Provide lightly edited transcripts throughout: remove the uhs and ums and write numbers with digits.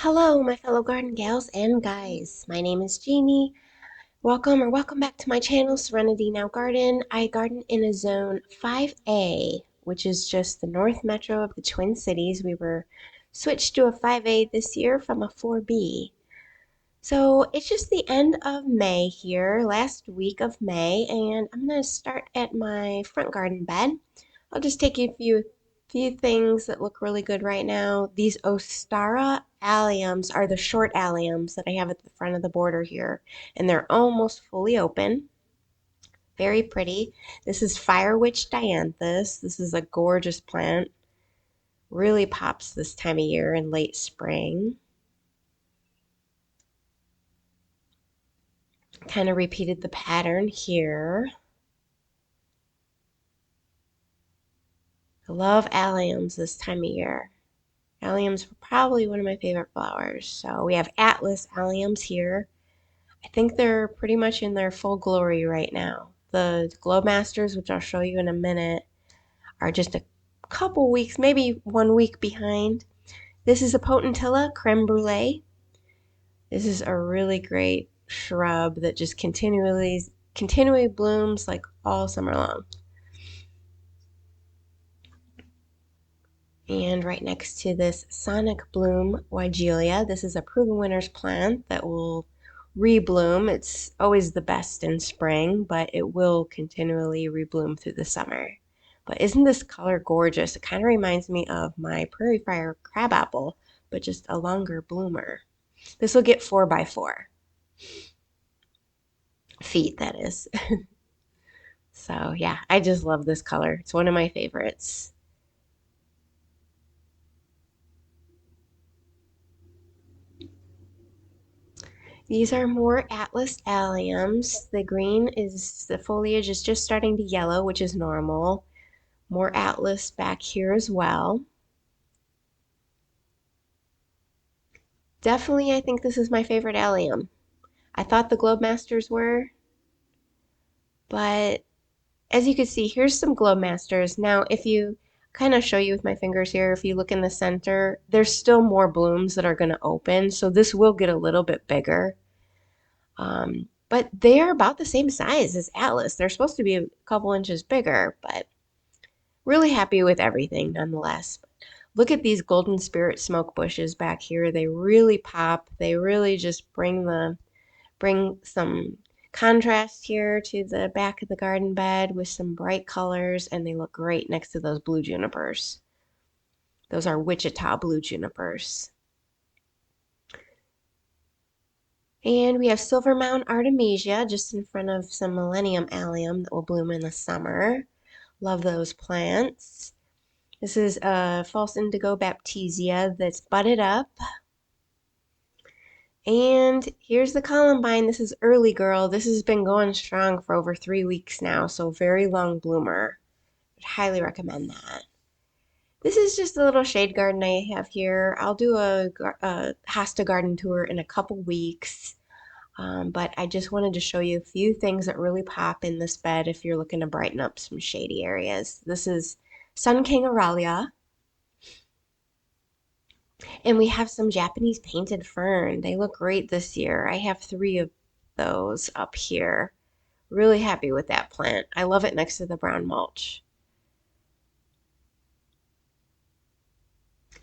Hello, my fellow garden gals and guys. My name is Jeannie. Welcome back to my channel, Serenity Now Garden. I garden in a zone 5A, which is just the North Metro of the Twin Cities. We were switched to a 5A this year from a 4B. So it's just the end of May here, last week of May, and I'm going to start at my front garden bed. I'll just take you a few things that look really good right now. These Ostara Alliums are the short alliums that I have at the front of the border here, and they're almost fully open. Very pretty. This is Firewitch Dianthus. This is a gorgeous plant. Really pops this time of year in late spring. Kind of repeated the pattern here. I love alliums this time of year. Alliums are probably one of my favorite flowers. So we have Atlas Alliums here. I think they're pretty much in their full glory right now. The Globemasters, which I'll show you in a minute, are just a couple weeks, maybe 1 week behind. This is a Potentilla Creme Brulee. This is a really great shrub that just continually blooms like all summer long. And right next to this Sonic Bloom Weigelia, this is a proven winner's plant that will rebloom. It's always the best in spring, but it will continually rebloom through the summer. But isn't this color gorgeous? It kind of reminds me of my prairie fire crabapple, but just a longer bloomer. This will get 4x4 feet, that is. So yeah, I just love this color. It's one of my favorites. These are more Atlas Alliums. The foliage is just starting to yellow, which is normal. More Atlas back here as well. Definitely, I think this is my favorite allium. I thought the Globemasters were, but as you can see, here's some Globemasters. Now, if you kind of show you with my fingers here, if you look in the center, there's still more blooms that are going to open, so this will get a little bit bigger. But they are about the same size as Atlas. They're supposed to be a couple inches bigger, but really happy with everything nonetheless. Look at these golden spirit smoke bushes back here. They really pop. They really just bring some contrast here to the back of the garden bed with some bright colors, and they look great next to those blue junipers. Those are Wichita blue junipers. And we have Silver Mountain Artemisia just in front of some Millennium Allium that will bloom in the summer. Love those plants. This is a false indigo baptisia that's budded up. And here's the Columbine. This is early girl. This has been going strong for over 3 weeks now, so very long bloomer. I'd highly recommend that. This is just a little shade garden I have here. I'll do a Hosta garden tour in a couple weeks. But I just wanted to show you a few things that really pop in this bed if you're looking to brighten up some shady areas. This is Sun King Aralia. And we have some Japanese painted fern. They look great this year. I have 3 of those up here. Really happy with that plant. I love it next to the brown mulch.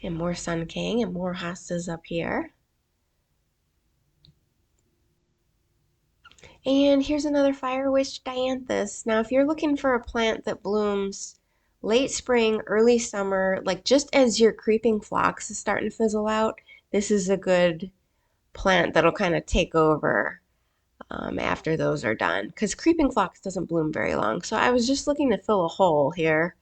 And more Sun King and more hostas up here. And here's another Firewitch Dianthus. Now, if you're looking for a plant that blooms late spring, early summer, like just as your creeping phlox is starting to fizzle out, this is a good plant that'll kind of take over after those are done. Because creeping phlox doesn't bloom very long. So I was just looking to fill a hole here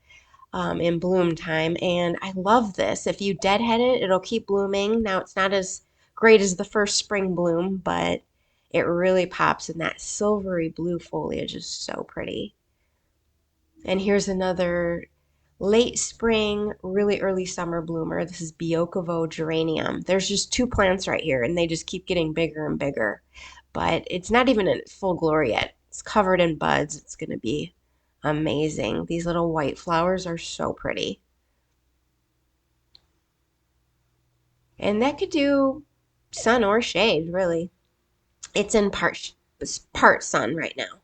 in bloom time, and I love this. If you deadhead it, it'll keep blooming. Now, it's not as great as the first spring bloom, but it really pops, and that silvery blue foliage is so pretty. And here's another late spring, really early summer bloomer. This is Biokovo geranium. There's just 2 plants right here, and they just keep getting bigger and bigger. But it's not even in full glory yet. It's covered in buds. It's going to be amazing. These little white flowers are so pretty. And that could do sun or shade, really. It's in part sun right now.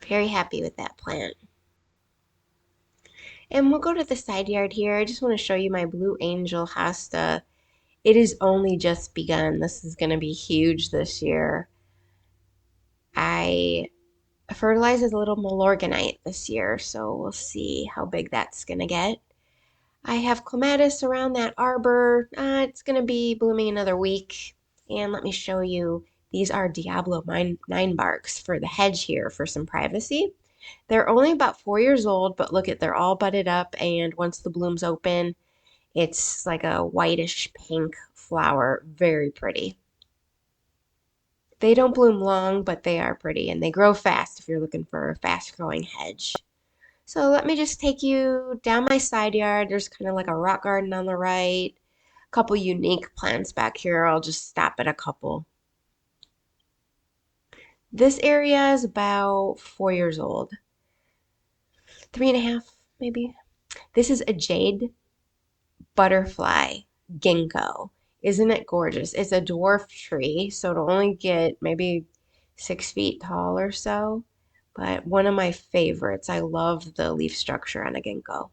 Very happy with that plant. And we'll go to the side yard here. I just want to show you my blue Angel Hosta. It is only just begun. This is going to be huge this year. I fertilized a little Milorganite this year, so we'll see how big that's going to get. I have clematis around that arbor. It's going to be blooming another week. And let me show you, these are Diablo 9 barks for the hedge here for some privacy. They're only about 4 years old, but look at, they're all budded up, and once the blooms open, it's like a whitish pink flower, very pretty. They don't bloom long, but they are pretty, and they grow fast if you're looking for a fast growing hedge. So let me just take you down my side yard. There's kind of like a rock garden on the right. A couple unique plants back here. I'll just stop at a couple. This area is about 4 years old. 3.5, maybe. This is a jade butterfly ginkgo. Isn't it gorgeous? It's a dwarf tree, so it'll only get maybe 6 feet tall or so. But one of my favorites. I love the leaf structure on a ginkgo.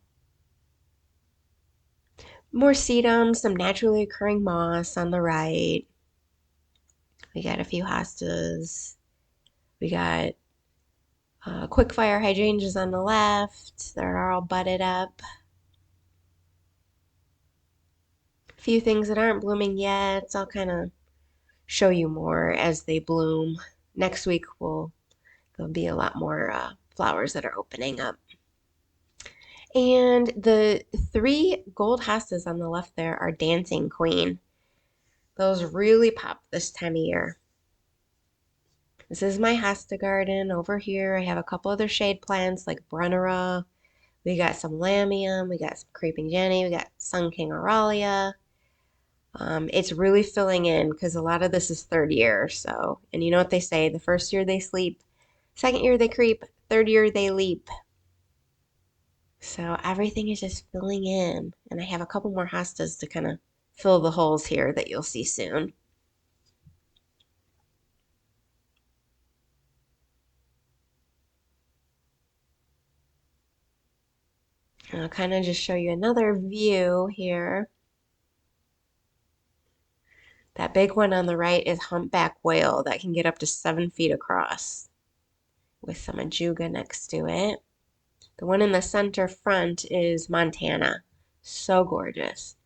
More sedum, some naturally occurring moss on the right. We got a few hostas. We got quickfire hydrangeas on the left. They're all budded up. A few things that aren't blooming yet. I'll kind of show you more as they bloom. Next week there'll be a lot more flowers that are opening up. And the 3 gold hostas on the left there are Dancing Queen. Those really pop this time of year. This is my hosta garden over here. I have a couple other shade plants like Brunnera. We got some Lamium. We got some Creeping Jenny. We got Sun King Aralia. It's really filling in because a lot of this is third year. So, and you know what they say, the first year they sleep, second year they creep, third year they leap. So everything is just filling in. And I have a couple more hostas to kind of fill the holes here that you'll see soon. I'll kind of just show you another view here. That big one on the right is Humpback Whale that can get up to 7 feet across with some ajuga next to it. The one in the center front is Montana. So gorgeous.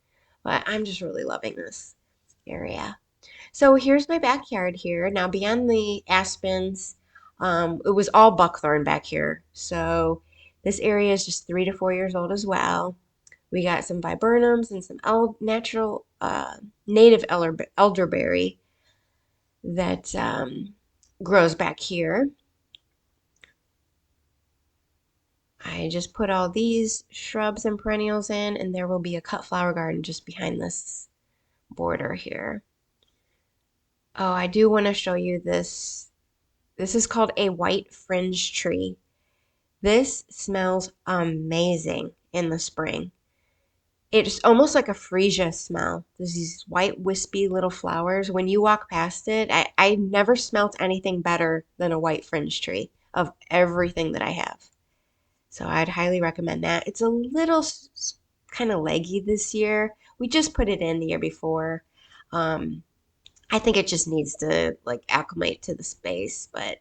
But I'm just really loving this area. So here's my backyard here. Now beyond the aspens, it was all buckthorn back here. So this area is just 3 to 4 years old as well. We got some viburnums and some natural native elderberry that grows back here. I just put all these shrubs and perennials in, and there will be a cut flower garden just behind this border here. Oh, I do want to show you this. This is called a white fringe tree. This smells amazing in the spring. It's almost like a freesia smell. There's these white wispy little flowers. When you walk past it, I never smelt anything better than a white fringe tree of everything that I have. So I'd highly recommend that. It's a little kind of leggy this year. We just put it in the year before. I think it just needs to like acclimate to the space, but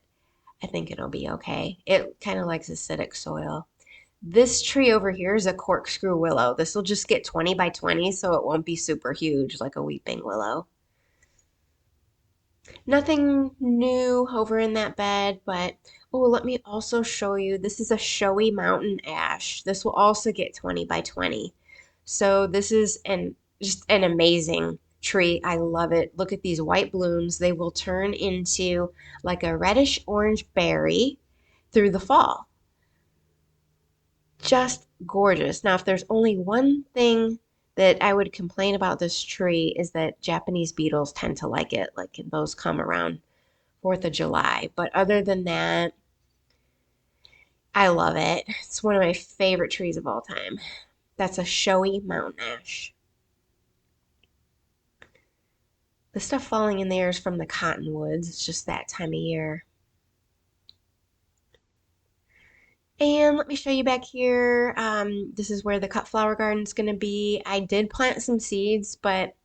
I think it'll be okay. It kind of likes acidic soil. This tree over here is a corkscrew willow. This will just get 20 by 20, so it won't be super huge like a weeping willow. Nothing new over in that bed, but oh, let me also show you. This is a Showy Mountain Ash. This will also get 20 by 20. So this is just an amazing tree. I love it. Look at these white blooms. They will turn into like a reddish orange berry through the fall. Just gorgeous. Now, if there's only one thing that I would complain about this tree is that Japanese beetles tend to like it, like those come around 4th of July. But other than that, I love it. It's one of my favorite trees of all time. That's a Showy Mountain Ash. The stuff falling in there is from the cottonwoods. It's just that time of year. And let me show you back here. This is where the cut flower garden is going to be. I did plant some seeds, but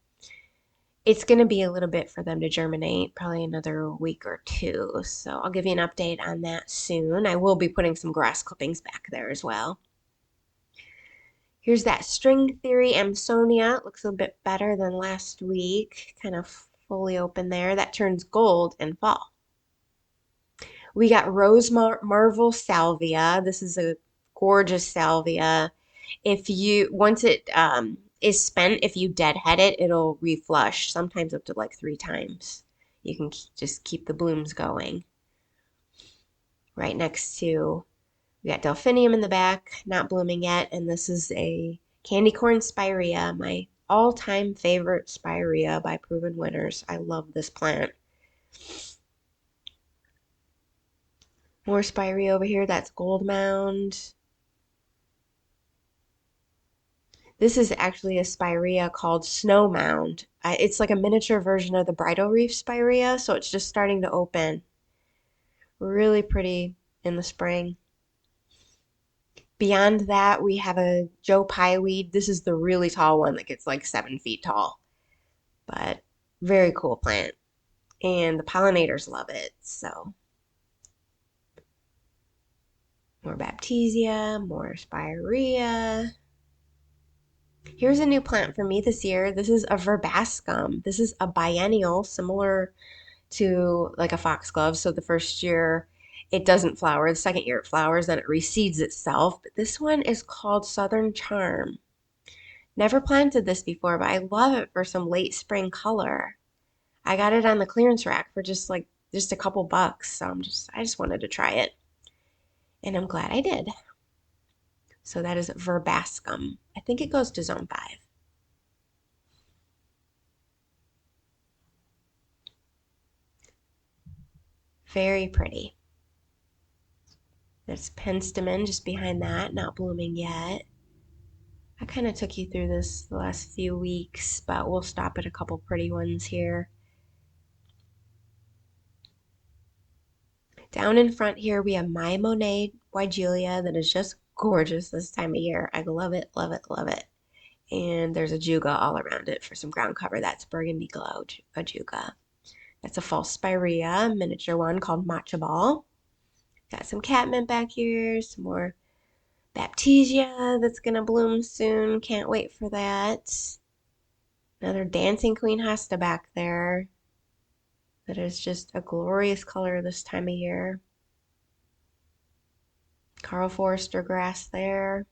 it's going to be a little bit for them to germinate, probably another week or two. So I'll give you an update on that soon. I will be putting some grass clippings back there as well. Here's that string theory Amsonia. It looks a bit better than last week. Kind of fully open there. That turns gold in fall. We got Rose Marvel Salvia. This is a gorgeous salvia. If you once it is spent, if you deadhead it, it'll reflush, sometimes up to like 3 times. You can just keep the blooms going. Right next to, we got Delphinium in the back, not blooming yet, and this is a candy corn spirea, my all-time favorite spirea by proven winners. I love this plant. More spirea over here. That's Gold Mound. This is actually a spirea called Snow Mound. It's like a miniature version of the bridal reef spirea, so it's just starting to open. Really pretty in the spring. Beyond that, we have a Joe Pyeweed. This is the really tall one that gets like 7 feet tall, but very cool plant. And the pollinators love it, so. More Baptisia, more spirea. Here's a new plant for me this year. This is a Verbascum. This is a biennial, similar to like a foxglove. So the first year it doesn't flower. The second year it flowers, then it reseeds itself. But this one is called Southern Charm. Never planted this before, but I love it for some late spring color. I got it on the clearance rack for just a couple bucks. So I just wanted to try it. And I'm glad I did. So that is Verbascum. I think it goes to zone 5. Very pretty. There's penstemon just behind that, not blooming yet. I kind of took you through this the last few weeks, but we'll stop at a couple pretty ones here. Down in front here, we have my Monet Weigelia that is just gorgeous this time of year. I love it, love it, love it. And there's a Juga all around it for some ground cover. That's Burgundy Glow Juga. That's a false spirea, miniature one called Matcha Ball. Got some catmint back here, some more Baptisia that's gonna bloom soon. Can't wait for that. Another dancing Queen Hosta back there. That is just a glorious color this time of year. Carl Forster grass there.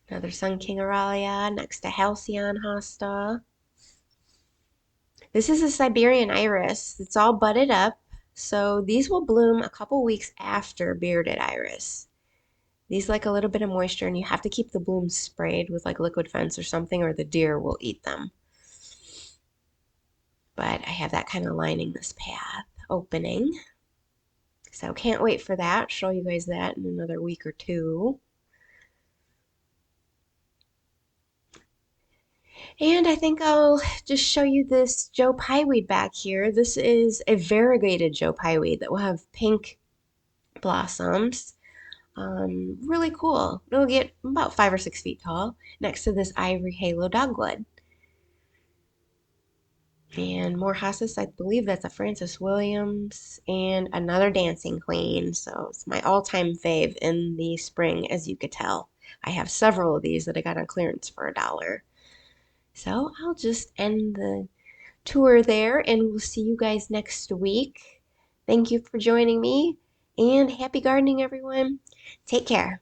Another Sun King Aralia next to Halcyon Hosta. This is a Siberian iris. It's all budded up. So these will bloom a couple weeks after bearded iris. These like a little bit of moisture, and you have to keep the blooms sprayed with like liquid fence or something, or the deer will eat them. But I have that kind of lining this path, opening. So can't wait for that. Show you guys that in another week or two. And I think I'll just show you this Joe Pyeweed back here. This is a variegated Joe Pyeweed that will have pink blossoms. Really cool. It'll get about 5 or 6 feet tall next to this ivory halo dogwood. And more hostas, I believe that's a Francis Williams and another Dancing Queen. So it's my all-time fave in the spring, as you could tell. I have several of these that I got on clearance for $1. So I'll just end the tour there, and we'll see you guys next week. Thank you for joining me, and happy gardening, everyone. Take care.